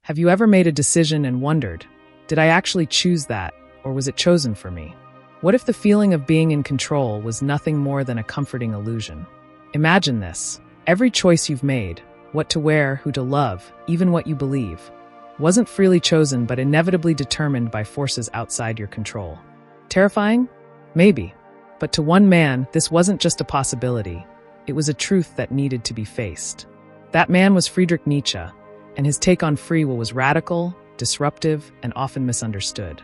Have you ever made a decision and wondered, did I actually choose that, or was it chosen for me? What if the feeling of being in control was nothing more than a comforting illusion? Imagine this. Every choice you've made, what to wear, who to love, even what you believe, wasn't freely chosen but inevitably determined by forces outside your control. Terrifying? Maybe. But to one man, this wasn't just a possibility. It was a truth that needed to be faced. That man was Friedrich Nietzsche, and his take on free will was radical, disruptive, and often misunderstood.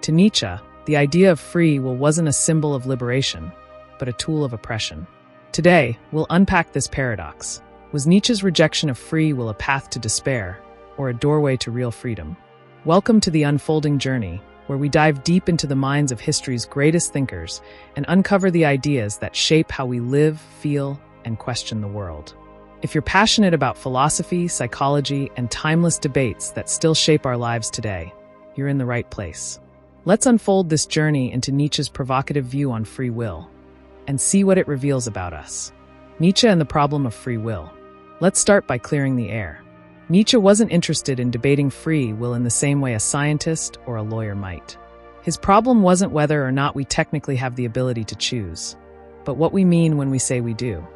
To Nietzsche, the idea of free will wasn't a symbol of liberation, but a tool of oppression. Today, we'll unpack this paradox. Was Nietzsche's rejection of free will a path to despair, or a doorway to real freedom? Welcome to the unfolding journey, where we dive deep into the minds of history's greatest thinkers and uncover the ideas that shape how we live, feel, and question the world. If you're passionate about philosophy, psychology, and timeless debates that still shape our lives today, you're in the right place. Let's unfold this journey into Nietzsche's provocative view on free will and see what it reveals about us. Nietzsche and the problem of free will. Let's start by clearing the air. Nietzsche wasn't interested in debating free will in the same way a scientist or a lawyer might. His problem wasn't whether or not we technically have the ability to choose, but what we mean when we say we do.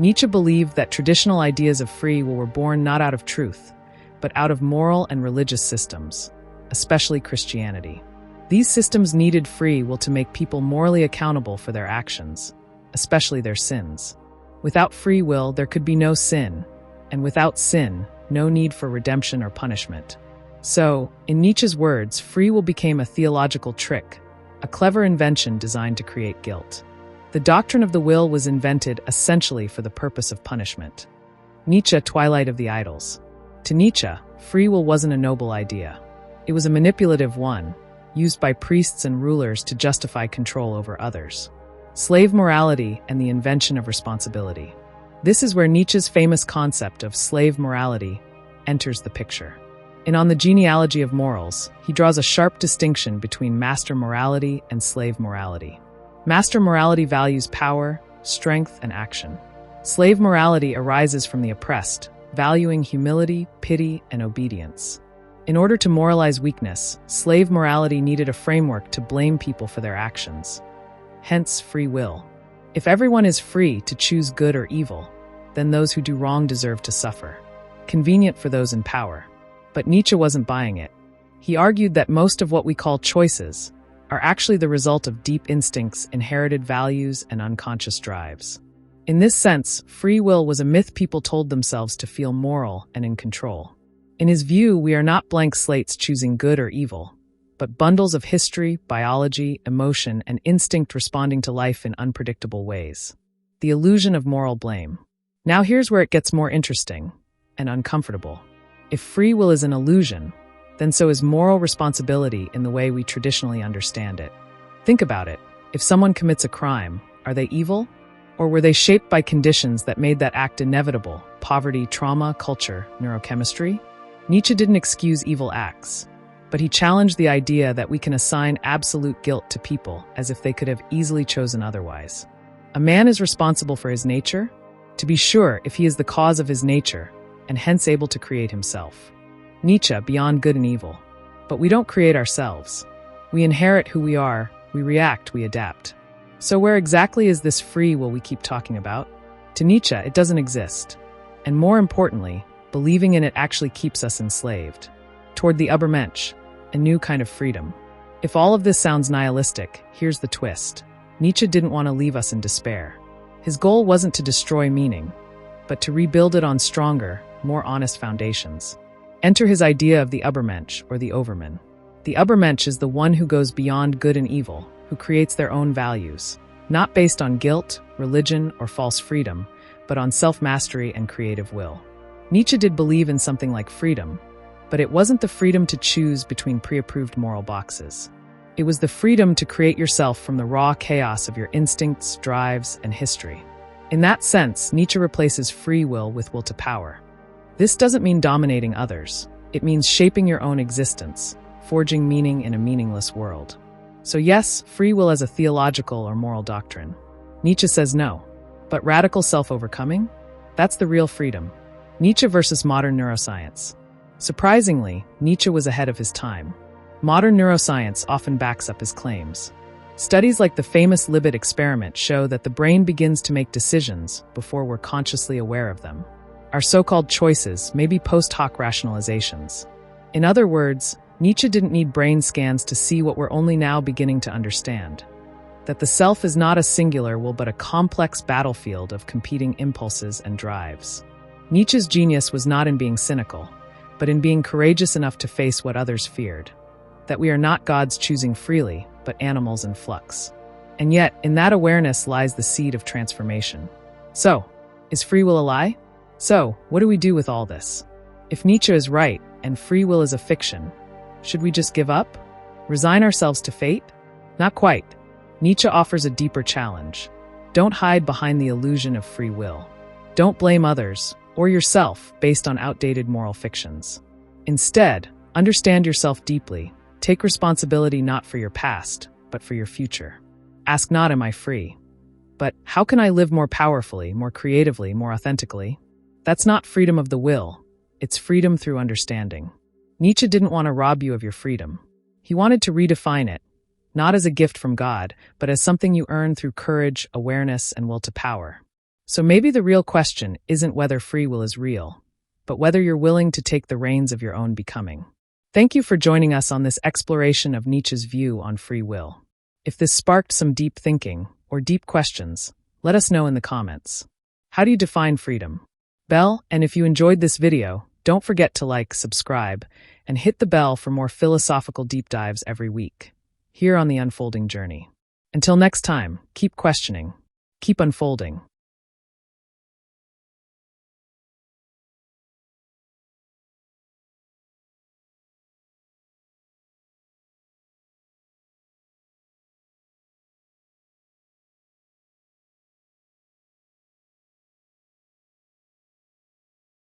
Nietzsche believed that traditional ideas of free will were born not out of truth, but out of moral and religious systems, especially Christianity. These systems needed free will to make people morally accountable for their actions, especially their sins. Without free will, there could be no sin, and without sin, no need for redemption or punishment. So, in Nietzsche's words, free will became a theological trick, a clever invention designed to create guilt. The doctrine of the will was invented essentially for the purpose of punishment. Nietzsche, Twilight of the Idols. To Nietzsche, free will wasn't a noble idea. It was a manipulative one, used by priests and rulers to justify control over others. Slave morality and the invention of responsibility. This is where Nietzsche's famous concept of slave morality enters the picture. In On the Genealogy of Morals, he draws a sharp distinction between master morality and slave morality. Master morality values power, strength, and action. Slave morality arises from the oppressed, valuing humility, pity, and obedience. In order to moralize weakness, slave morality needed a framework to blame people for their actions. Hence, free will. If everyone is free to choose good or evil, then those who do wrong deserve to suffer. Convenient for those in power. But Nietzsche wasn't buying it. He argued that most of what we call choices are actually the result of deep instincts, inherited values, and unconscious drives. In this sense, free will was a myth people told themselves to feel moral and in control. In his view, we are not blank slates choosing good or evil, but bundles of history, biology, emotion, and instinct responding to life in unpredictable ways. The illusion of moral blame. Now here's where it gets more interesting and uncomfortable. If free will is an illusion, then so is moral responsibility in the way we traditionally understand it. Think about it. If someone commits a crime, are they evil? Or were they shaped by conditions that made that act inevitable? Poverty, trauma, culture, neurochemistry? Nietzsche didn't excuse evil acts, but he challenged the idea that we can assign absolute guilt to people as if they could have easily chosen otherwise. A man is responsible for his nature, to be sure, if he is the cause of his nature, and hence able to create himself. Nietzsche, beyond good and evil. But we don't create ourselves. We inherit who we are, we react, we adapt. So where exactly is this free will we keep talking about? To Nietzsche, it doesn't exist. And more importantly, believing in it actually keeps us enslaved. Toward the Übermensch, a new kind of freedom. If all of this sounds nihilistic, here's the twist. Nietzsche didn't want to leave us in despair. His goal wasn't to destroy meaning, but to rebuild it on stronger, more honest foundations. Enter his idea of the Übermensch, or the Overman. The Übermensch is the one who goes beyond good and evil, who creates their own values, not based on guilt, religion, or false freedom, but on self-mastery and creative will. Nietzsche did believe in something like freedom, but it wasn't the freedom to choose between pre-approved moral boxes. It was the freedom to create yourself from the raw chaos of your instincts, drives, and history. In that sense, Nietzsche replaces free will with will to power. This doesn't mean dominating others. It means shaping your own existence, forging meaning in a meaningless world. So yes, free will as a theological or moral doctrine. Nietzsche says no. But radical self-overcoming? That's the real freedom. Nietzsche versus modern neuroscience. Surprisingly, Nietzsche was ahead of his time. Modern neuroscience often backs up his claims. Studies like the famous Libet experiment show that the brain begins to make decisions before we're consciously aware of them. Our so-called choices may be post hoc rationalizations. In other words, Nietzsche didn't need brain scans to see what we're only now beginning to understand: that the self is not a singular will but a complex battlefield of competing impulses and drives. Nietzsche's genius was not in being cynical, but in being courageous enough to face what others feared: that we are not gods choosing freely, but animals in flux. And yet, in that awareness lies the seed of transformation. So, is free will a lie? So, what do we do with all this? If Nietzsche is right, and free will is a fiction, should we just give up? Resign ourselves to fate? Not quite. Nietzsche offers a deeper challenge. Don't hide behind the illusion of free will. Don't blame others, or yourself, based on outdated moral fictions. Instead, understand yourself deeply. Take responsibility not for your past, but for your future. Ask not, am I free? But how can I live more powerfully, more creatively, more authentically? That's not freedom of the will. It's freedom through understanding. Nietzsche didn't want to rob you of your freedom. He wanted to redefine it, not as a gift from God, but as something you earn through courage, awareness, and will to power. So maybe the real question isn't whether free will is real, but whether you're willing to take the reins of your own becoming. Thank you for joining us on this exploration of Nietzsche's view on free will. If this sparked some deep thinking or deep questions, let us know in the comments. How do you define freedom? And if you enjoyed this video, don't forget to like, subscribe, and hit the bell for more philosophical deep dives every week, here on The Unfolding Journey. Until next time, keep questioning, keep unfolding.